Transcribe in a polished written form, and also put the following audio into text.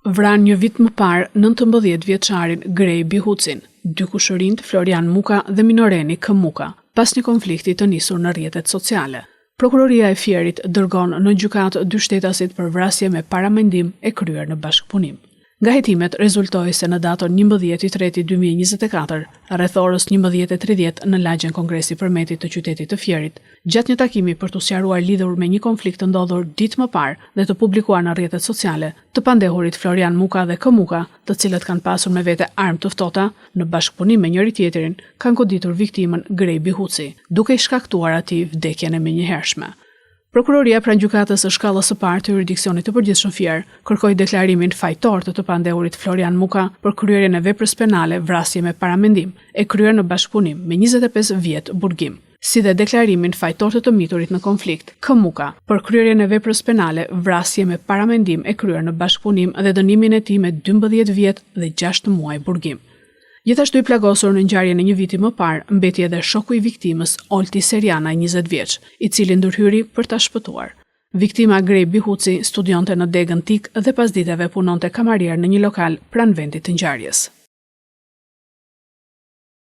Vran një vit më parë 19 vjeçarin Grej Bihucin, dy kushërinjt Florian Muka dhe Minoreni K. Muka, pas një konflikti të nisur në rrjetet sociale. Prokuroria e Fierit dërgon në gjykatë dy shtetasit për vrasje me paramendim e kryer në bashkëpunim. Nga hetimet rezultoi se në datën 11/3/2024, rreth orës 11:30 në lagjen Kongresi Përmetit të qytetit të Fierit, gjatë një takimi për t'u sqaruar lidhur me një konflikt të ndodhur ditë më parë dhe të publikuar në rrjetet sociale, të pandehurit Florian Muka dhe K. Muka, të cilët kanë pasur me vete armë të ftohta, në bashkëpunim me njëri tjetrin, kanë goditur viktimën Grej Bihuci, duke i shkaktuar atij vdekjen e menjëhershme. Prokuroria pranë gjykatës së shkallës së parë të jurisdiksionit të përgjithshëm Fier kërkoi deklarimin fajtor të pandehurit Florian Muka për kryerjen e veprës penale vrasje me paramendim, e kryer në bashkëpunim me 25 vjet burgim, si dhe deklarimin fajtor të miturit në konflikt K. Muka për kryerjen e veprës penale vrasje me paramendim e kryer në bashkëpunim dhe dënimin e tij me 12 vjet dhe 6 muaj burgim. Gjithashtu i plagosur në ngjarjen e një viti më parë, mbeti edhe shoku i viktimës, Olti Seriana, 20 vjeç, i cili ndërhyri për ta shpëtuar. Viktima Grej Bihuci studionte në Degën Tik dhe pasditeve punonte kamarier në një lokal pranë vendit të ngjarjes.